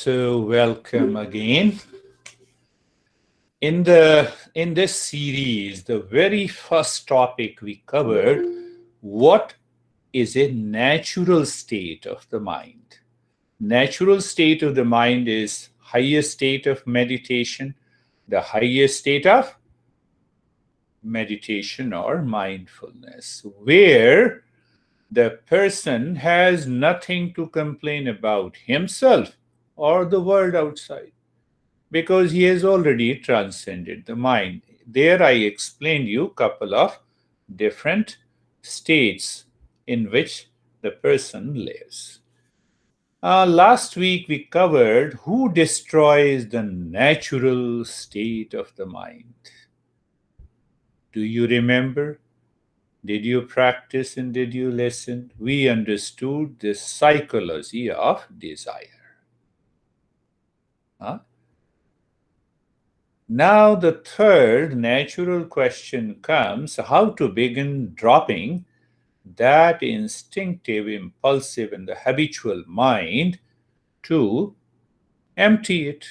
So welcome again. In this series, the very first topic we covered, what is a natural state of the mind? Natural state of the mind is highest state of meditation, the highest state of meditation or mindfulness, where the person has nothing to complain about himself or the world outside, because he has already transcended the mind. There I explained you a couple of different states in which the person lives. Last week we covered who destroys the natural state of the mind. Do you remember? Did you practice and did you listen? We understood the psychology of desire. Huh? Now the third natural question comes, how to begin dropping that instinctive, impulsive, and the habitual mind to empty it.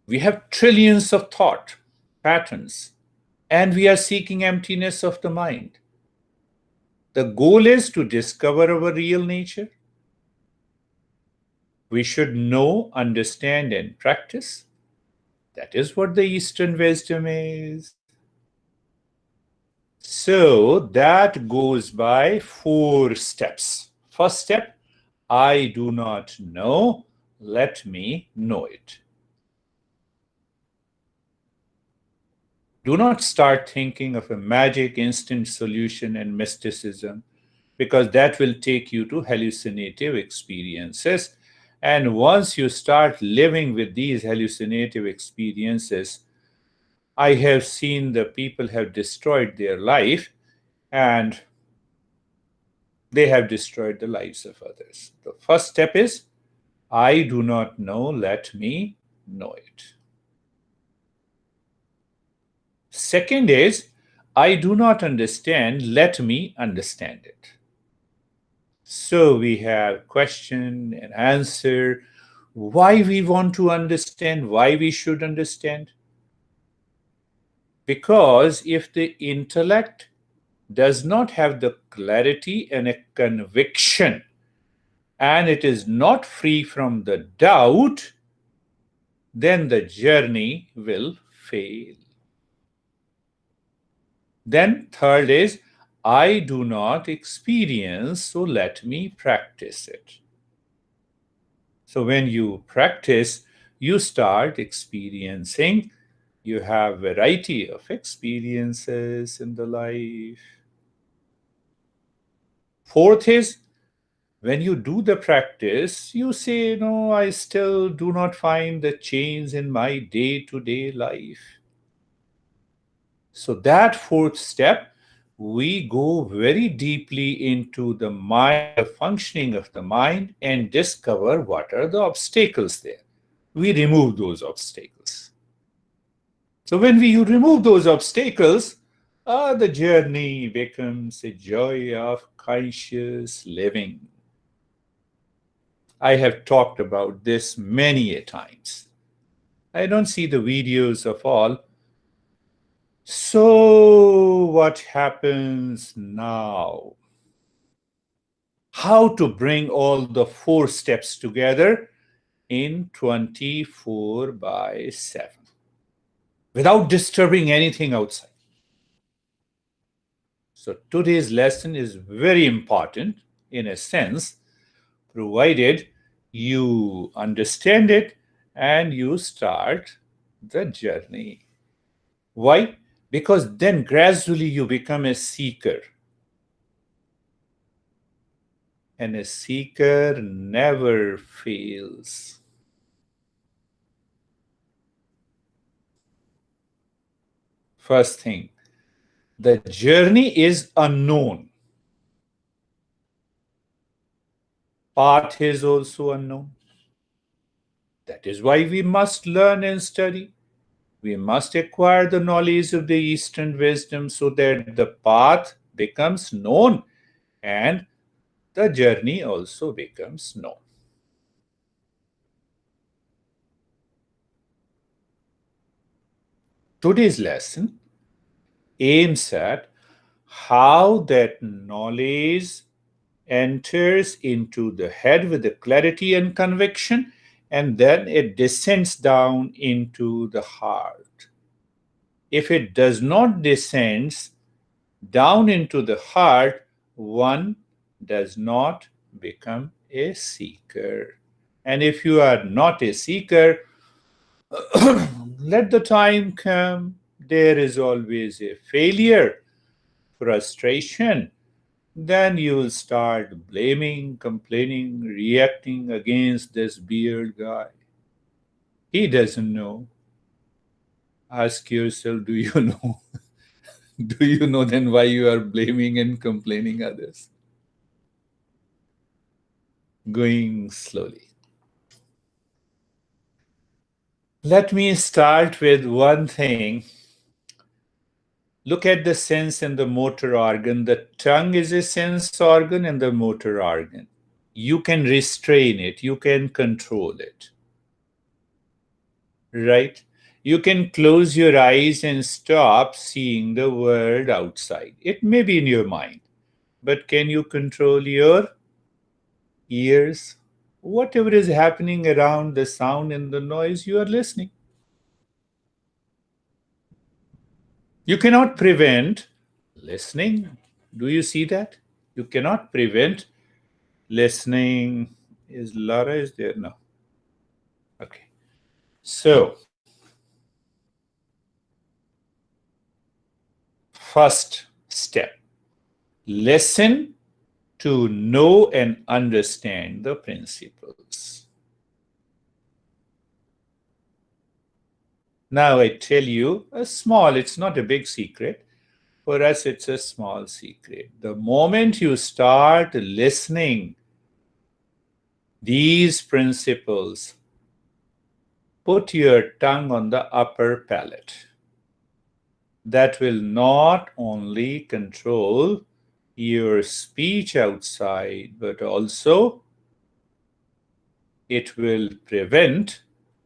We have trillions of thought patterns, and we are seeking emptiness of the mind. The goal is to discover our real nature. We should know, understand, and practice. That is what the Eastern wisdom is. So that goes by 4 steps. First step, I do not know, let me know it. Do not start thinking of a magic instant solution and mysticism, because that will take you to hallucinative experiences. And once you start living with these hallucinative experiences, I have seen the people have destroyed their life and they have destroyed the lives of others. The first step is, I do not know, let me know it. Second is, I do not understand, let me understand it. So we have question and answer, why we want to understand, why we should understand. Because if the intellect does not have the clarity and a conviction, and it is not free from the doubt, then the journey will fail. Then third is, I do not experience, so let me practice it. So when you practice, you start experiencing. You have variety of experiences in the life. Fourth is, when you do the practice, you say, no, I still do not find the change in my day-to-day life. So that fourth step, we go very deeply into the mind, the functioning of the mind, and discover what are the obstacles there. We remove those obstacles. So when you remove those obstacles, the journey becomes a joy of conscious living. I have talked about this many a times. I don't see the videos of all. So what happens now? How to bring all the 4 steps together in 24/7 without disturbing anything outside. So today's lesson is very important in a sense, provided you understand it and you start the journey. Why? Because then gradually you become a seeker. And a seeker never fails. First thing, the journey is unknown. Path is also unknown. That is why we must learn and study. We must acquire the knowledge of the Eastern wisdom so that the path becomes known and the journey also becomes known. Today's lesson aims at how that knowledge enters into the head with the clarity and conviction, and then it descends down into the heart. If it does not descend down into the heart, one does not become a seeker. And if you are not a seeker, let the time come. There is always a failure, frustration. Then you will start blaming, complaining, reacting against this beard guy. He doesn't know. Ask yourself, do you know? Do you know then why you are blaming and complaining others? Going slowly. Let me start with one thing. Look at the sense and the motor organ. The tongue is a sense organ and the motor organ. You can restrain it, you can control it, right? You can close your eyes and stop seeing the world outside. It may be in your mind, but can you control your ears? Whatever is happening around the sound and the noise, you are listening. You cannot prevent listening. Do you see that? You cannot prevent listening. Is Lara is there? No. Okay. So, first step, listen to know and understand the principles. Now I tell you a small, it's not a big secret. For us, it's a small secret. The moment you start listening these principles, put your tongue on the upper palate. That will not only control your speech outside, but also it will prevent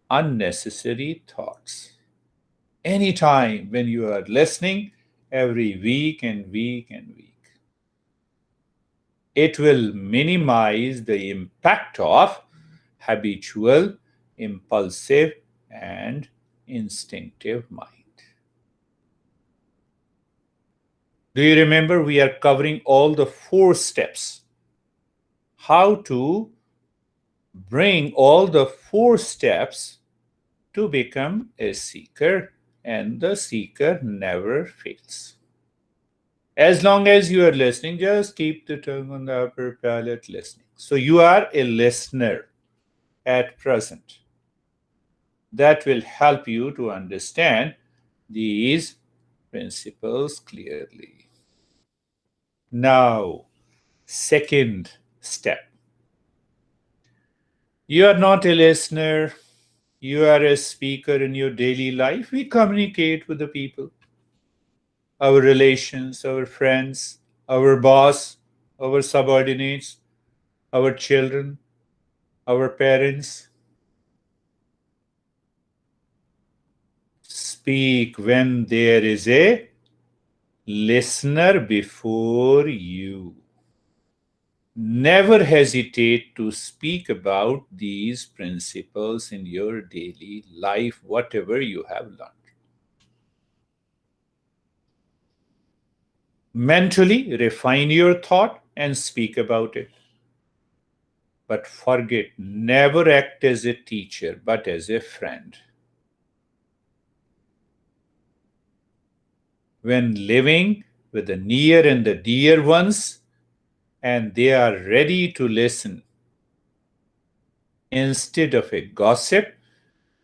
unnecessary thoughts. Anytime when you are listening, every week and week and week, it will minimize the impact of habitual, impulsive, and instinctive mind. Do you remember we are covering all the 4 steps? How to bring all the 4 steps to become a seeker, and the seeker never fails. As long as you are listening, just keep the tongue on the upper palate listening. So you are a listener at present. That will help you to understand these principles clearly. Now, second step. You are not a listener, you are a speaker in your daily life. We communicate with the people, our relations, our friends, our boss, our subordinates, our children, our parents. Speak when there is a listener before you. Never hesitate to speak about these principles in your daily life, whatever you have learned. Mentally refine your thought and speak about it. But forget, never act as a teacher, but as a friend. When living with the near and the dear ones, and they are ready to listen, instead of a gossip,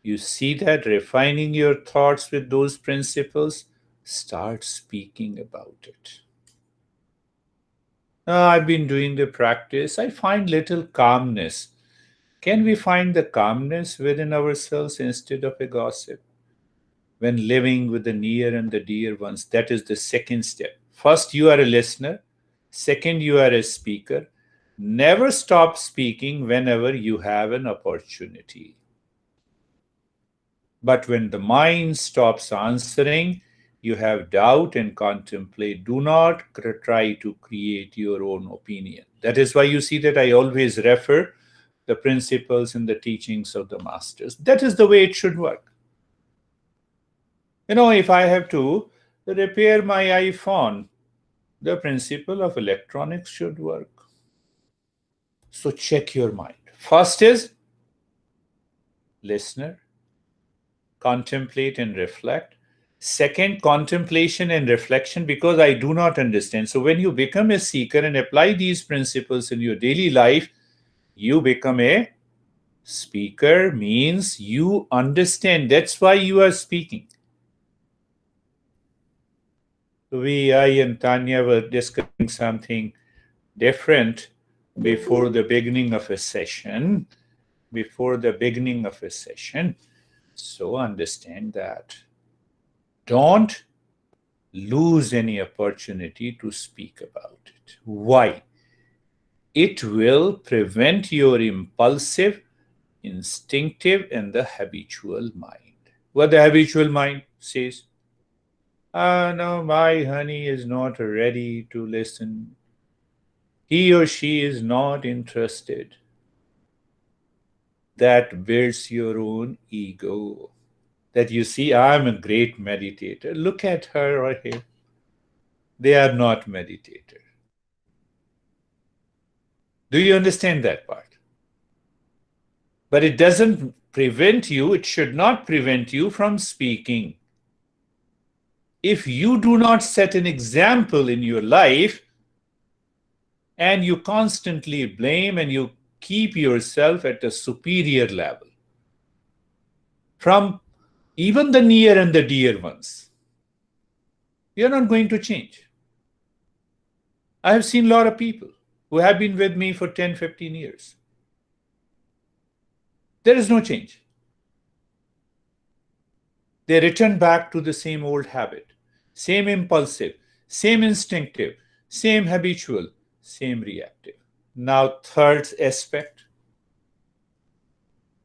you see that refining your thoughts with those principles, start speaking about it. I've been doing the practice. I find little calmness. Can we find the calmness within ourselves instead of a gossip? When living with the near and the dear ones, that is the second step. First, you are a listener. Second, you are a speaker. Never stop speaking whenever you have an opportunity. But when the mind stops answering, you have doubt and contemplate. Do not try to create your own opinion. That is why you see that I always refer the principles and the teachings of the masters. That is the way it should work. If I have to repair my iPhone, the principle of electronics should work. So check your mind. First is listener, contemplate and reflect. Second, contemplation and reflection, because I do not understand. So when you become a seeker and apply these principles in your daily life, you become a speaker, means you understand. That's why you are speaking. I and Tanya were discussing something different before the beginning of a session. So understand that. Don't lose any opportunity to speak about it. Why? It will prevent your impulsive, instinctive, and the habitual mind. What the habitual mind says, no, my honey is not ready to listen. He or she is not interested. That builds your own ego. That you see, I'm a great meditator. Look at her or him. They are not meditators. Do you understand that part? But it doesn't prevent you, it should not prevent you from speaking. If you do not set an example in your life and you constantly blame and you keep yourself at a superior level from even the near and the dear ones, you're not going to change. I have seen a lot of people who have been with me for 10, 15 years. There is no change. They return back to the same old habit, same impulsive, same instinctive, same habitual, same reactive. Now, third aspect,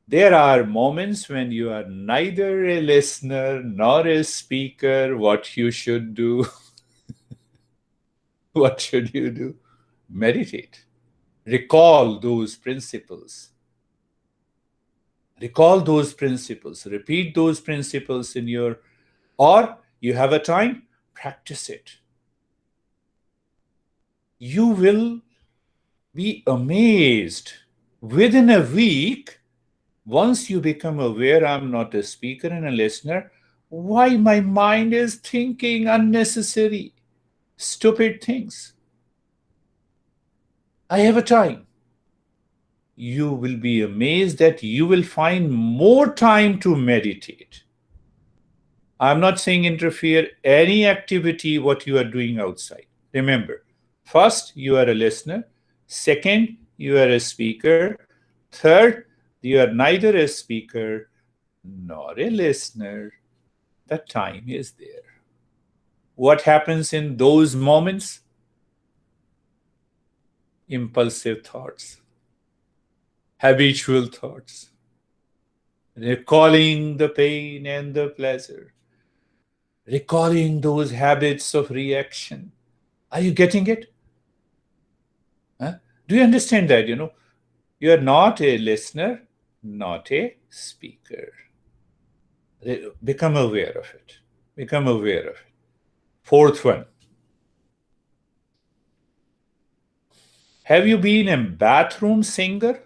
there are moments when you are neither a listener nor a speaker. What you should do? What should you do? Meditate. Recall those principles. Recall those principles. Repeat those principles in your, or you have a time, practice it. You will be amazed. Within a week, once you become aware, I'm not a speaker and a listener, why my mind is thinking unnecessary, stupid things. I have a time. You will be amazed that you will find more time to meditate. I'm not saying interfere any activity what you are doing outside. Remember, first, you are a listener. Second, you are a speaker. Third, you are neither a speaker nor a listener. The time is there. What happens in those moments? Impulsive thoughts, habitual thoughts, recalling the pain and the pleasure, recalling those habits of reaction. Are you getting it? Huh? Do you understand that? You are not a listener, not a speaker. Become aware of it. Become aware of it. Fourth one. Have you been a bathroom singer?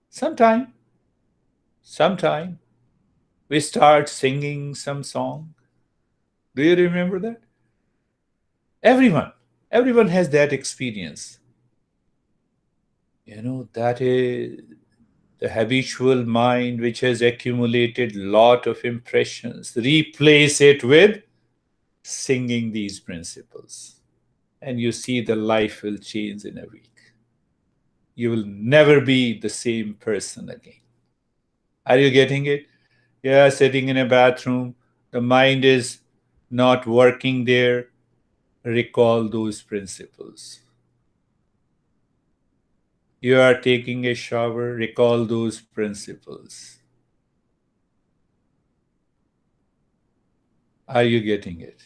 Sometime we start singing some song. Do you remember that? Everyone has that experience. That is the habitual mind which has accumulated lot of impressions. Replace it with singing these principles, and you see the life will change in a week. You will never be the same person again. Are you getting it? Yeah, sitting in a bathroom, the mind is not working there. Recall those principles. You are taking a shower, recall those principles. Are you getting it?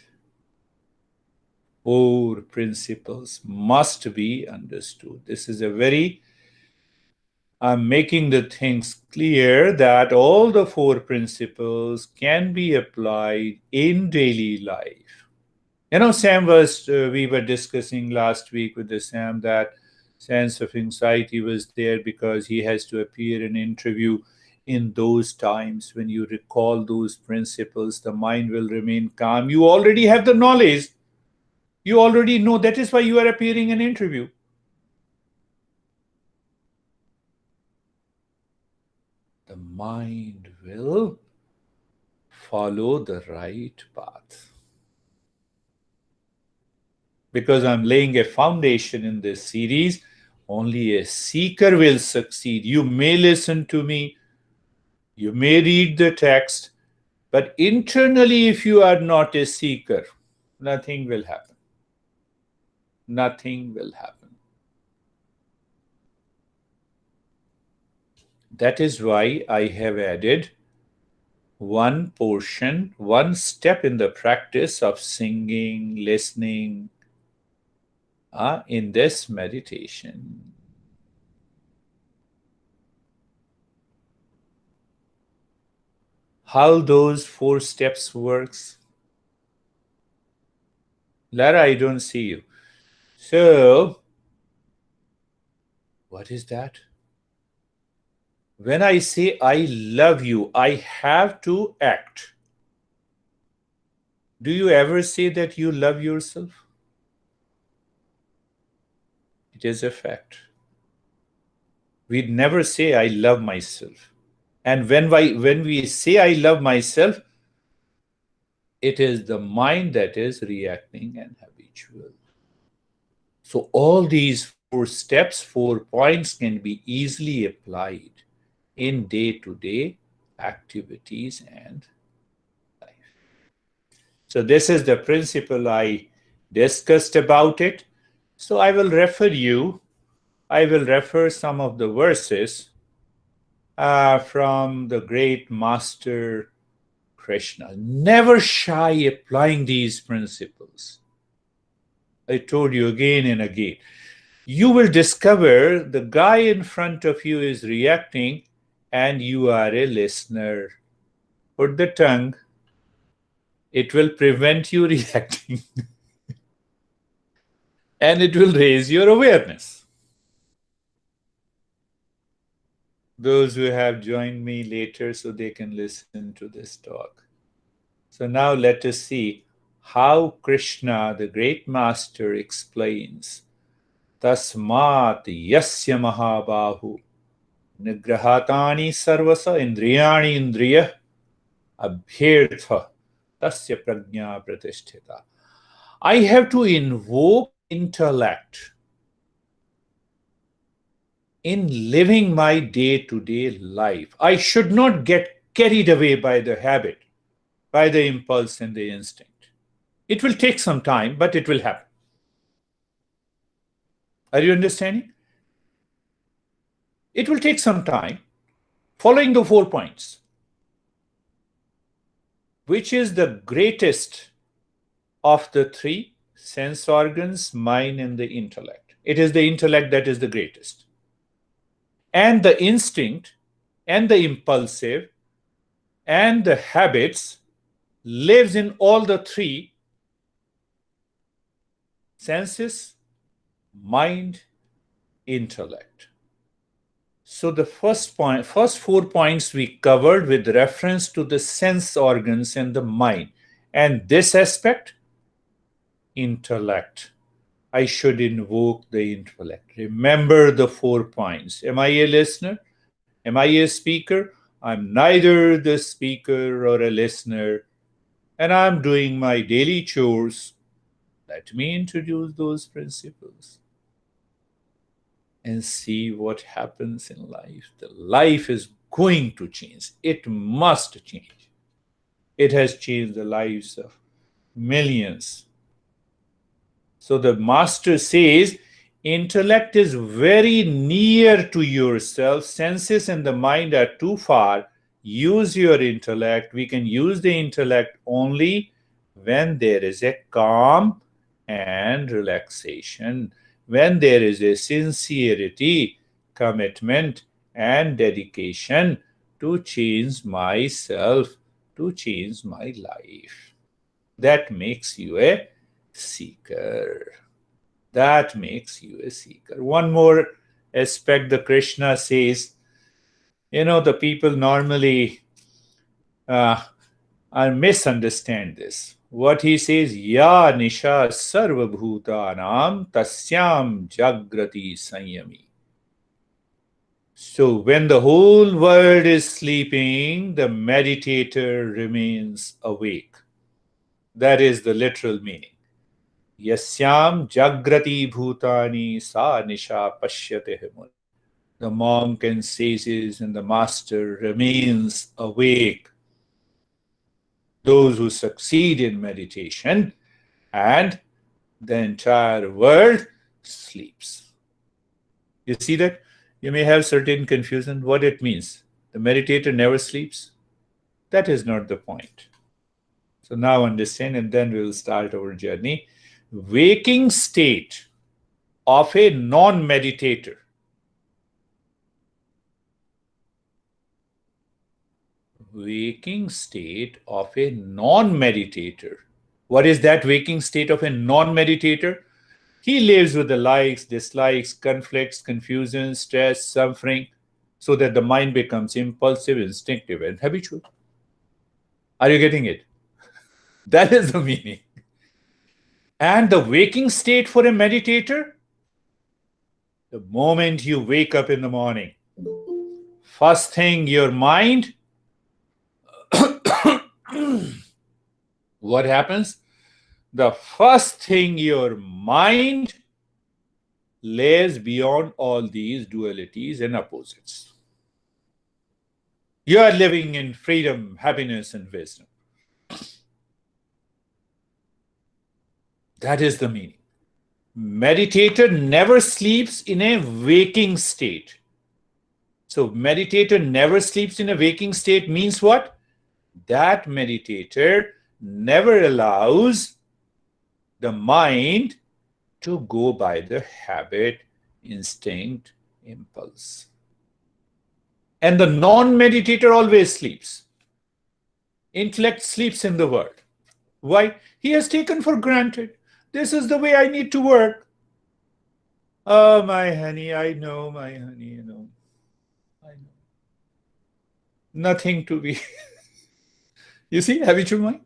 4 principles must be understood. This is a very, I'm making the things clear that all the 4 principles can be applied in daily life. Sam we were discussing last week with the Sam that sense of anxiety was there because he has to appear in interview. In those times when you recall those principles, the mind will remain calm. You already have the knowledge. You already know. That is why you are appearing in interview. The mind will follow the right path. Because I'm laying a foundation in this series, only a seeker will succeed. You may listen to me, you may read the text, but internally, if you are not a seeker, nothing will happen. Nothing will happen. That is why I have added one portion, one step in the practice of singing, listening in this meditation. How those 4 steps works? Lara, I don't see you. So, what is that? When I say I love you, I have to act. Do you ever say that you love yourself? It is a fact. We never say I love myself. And when we say I love myself, it is the mind that is reacting and habitual. So all these 4 steps, 4 points can be easily applied in day-to-day activities and life. So this is the principle I discussed about it. So I will refer some of the verses from the great master Krishna. Never shy applying these principles. I told you again and again. You will discover the guy in front of you is reacting and you are a listener. Put the tongue. It will prevent you reacting. And it will raise your awareness. Those who have joined me later so they can listen to this talk. So now let us see how Krishna, the great master, explains Tasmat yasya mahabahu nigrahatani sarvasa indriyani indriya abhyartha tasya prajna pratisthita. I have to invoke intellect in living my day-to-day life. I should not get carried away by the habit, by the impulse and the instinct. It will take some time, but it will happen. Are you understanding? It will take some time. Following the 4 points. Which is the greatest of the 3 sense organs, mind, and the intellect? It is the intellect that is the greatest. And the instinct, and the impulsive, and the habits lives in all the 3 senses, mind, intellect. So the first 4 points we covered with reference to the sense organs and the mind. And this aspect, intellect. I should invoke the intellect. Remember the 4 points. Am I a listener? Am I a speaker? I'm neither the speaker or a listener. And I'm doing my daily chores. Let me introduce those principles and see what happens in life. The life is going to change. It must change. It has changed the lives of millions. So the master says, Intellect is very near to yourself. Senses and the mind are too far. Use your intellect. We can use the intellect only when there is a calm and relaxation, when there is a sincerity, commitment, and dedication to change myself, to change my life. That makes you a seeker. That makes you a seeker. One more aspect the Krishna says, the people normally misunderstand this. What he says, Ya Nisha Sarvabhutanam Tasyam Jagrati Sanyami. So when the whole world is sleeping, the meditator remains awake. That is the literal meaning. Yasyam Jagrati Bhutani Sa Nisha Pashyate Muni. The monk and sages and the master remains awake. Those who succeed in meditation, and the entire world sleeps. You see that? You may have certain confusion what it means. The meditator never sleeps. That is not the point. So now understand, and then we will start our journey. Waking state of a non-meditator. Waking state of a non-meditator. What is that waking state of a non-meditator? He lives with the likes, dislikes, conflicts, confusion, stress, suffering, so that the mind becomes impulsive, instinctive, and habitual. Are you getting it? That is the meaning. And the waking state for a meditator? The moment you wake up in the morning, first thing your mind, what happens? The first thing your mind lays beyond all these dualities and opposites. You are living in freedom, happiness, and wisdom. That is the meaning. Meditator never sleeps in a waking state. So meditator never sleeps in a waking state means what? That meditator never allows the mind to go by the habit, instinct, impulse. And the non-meditator always sleeps. Intellect sleeps in the world. Why? He has taken for granted. This is the way I need to work. Oh, my honey, I know, my honey, I know. Nothing to be. You see, habitual mind?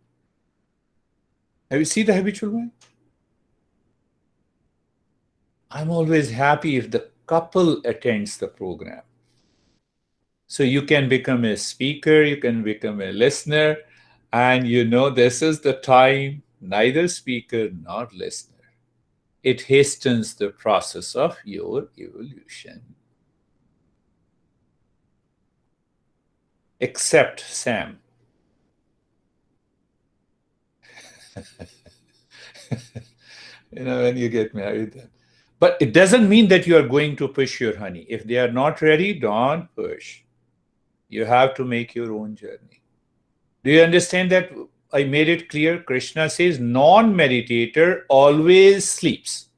Have you seen the habitual mind? I'm always happy if the couple attends the program. So you can become a speaker, you can become a listener, and this is the time, neither speaker nor listener. It hastens the process of your evolution. Except Sam. When you get married then. But it doesn't mean that you are going to push your honey. If they are not ready, don't push. You have to make your own journey. Do you understand that? I made it clear. Krishna says non-meditator always sleeps.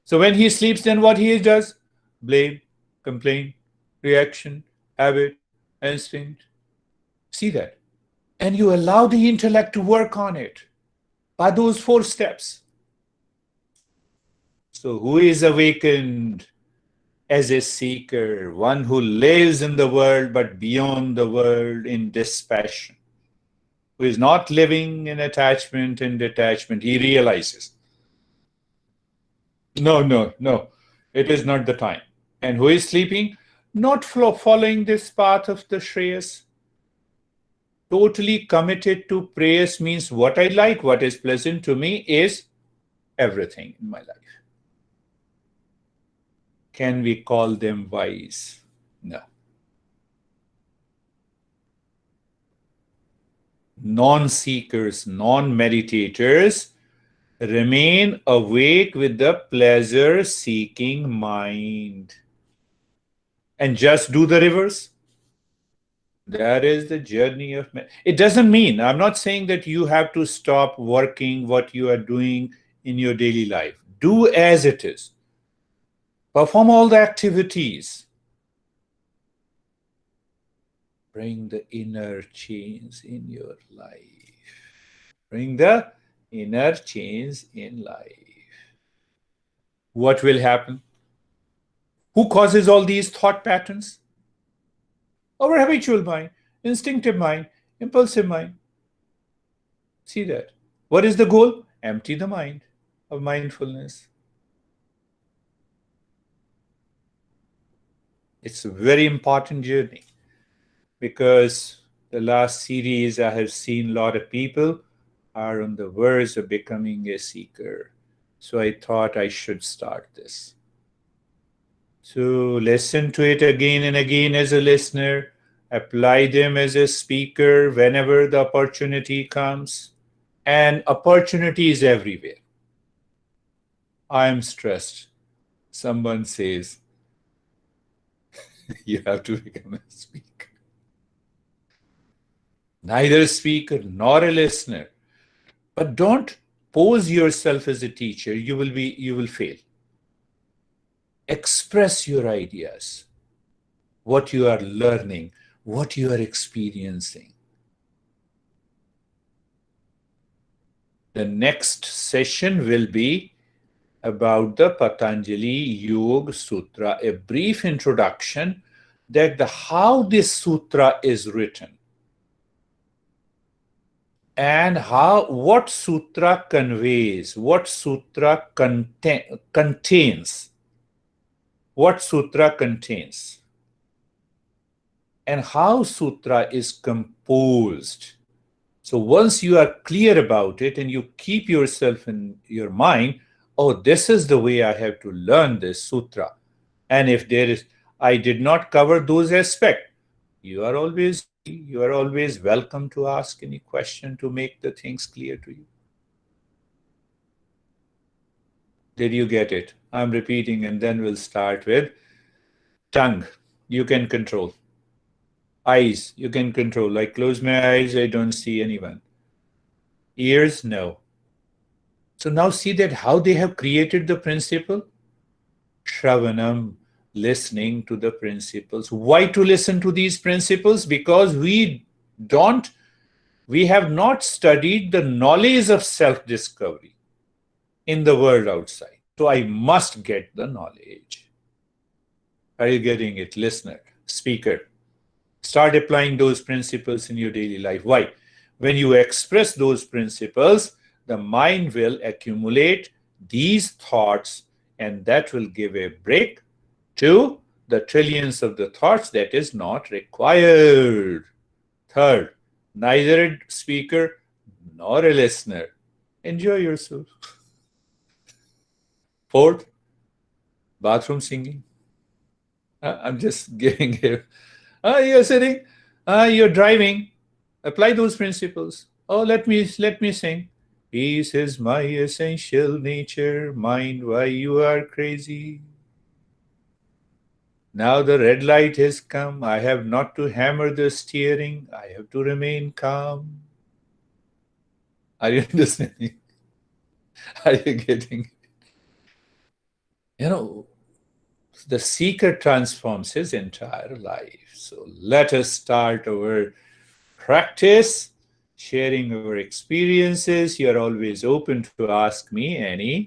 So when he sleeps, then what he does? Blame, complain, reaction, habit, instinct. See that? And you allow the intellect to work on it by those 4 steps. So who is awakened as a seeker? One who lives in the world but beyond the world in dispassion. Who is not living in attachment and detachment. He realizes, no, it is not the time. And who is sleeping? Not following this path of the Shreyas. Totally committed to prayers means what I like, what is pleasant to me is everything in my life. Can we call them wise? No. Non-seekers, non-meditators Remain awake with the pleasure-seeking mind. And just do the reverse. That is the journey of man. It doesn't mean, I'm not saying that you have to stop working what you are doing in your daily life. Do as it is. Perform all the activities. Bring the inner change in your life. Bring the inner change in life. What will happen? Who causes all these thought patterns? Our habitual mind, instinctive mind, impulsive mind. See that. What is the goal? Empty the mind of mindfulness. It's a very important journey because the last series I have seen a lot of people are on the verge of becoming a seeker. So I thought I should start this. So listen to it again and again as a listener. Apply them as a speaker whenever the opportunity comes. And opportunity is everywhere. I am stressed. Someone says, you have to become a speaker. Neither a speaker nor a listener. But don't pose yourself as a teacher. You will fail. Express your ideas, what you are learning, what you are experiencing. The next session will be about the Patanjali Yoga Sutra, a brief introduction that how this sutra is written and what sutra conveys, what sutra contains, what sutra contains, and how sutra is composed. So once you are clear about it and you keep yourself in your mind, oh, this is the way I have to learn this sutra. And if I did not cover those aspects, you are always welcome to ask any question to make the things clear to you. Did you get it? I'm repeating, and then we'll start with tongue. You can control. Eyes, you can control. Like close my eyes, I don't see anyone. Ears, no. So now see that how they have created the principle. Shravanam, listening to the principles. Why to listen to these principles? Because we have not studied the knowledge of self-discovery in the world outside. So I must get the knowledge. Are you getting it, listener, speaker? Start applying those principles in your daily life. Why? When you express those principles, the mind will accumulate these thoughts, and that will give a break to the trillions of the thoughts that is not required. Third, neither a speaker nor a listener. Enjoy yourself. Fourth, bathroom singing. I'm just giving you. You're sitting. You're driving. Apply those principles. Oh, let me sing. Peace is my essential nature. Mind, why you are crazy. Now the red light has come. I have not to hammer the steering. I have to remain calm. Are you understanding? Are you getting? The seeker transforms his entire life. So let us start our practice, sharing our experiences. You're always open to ask me any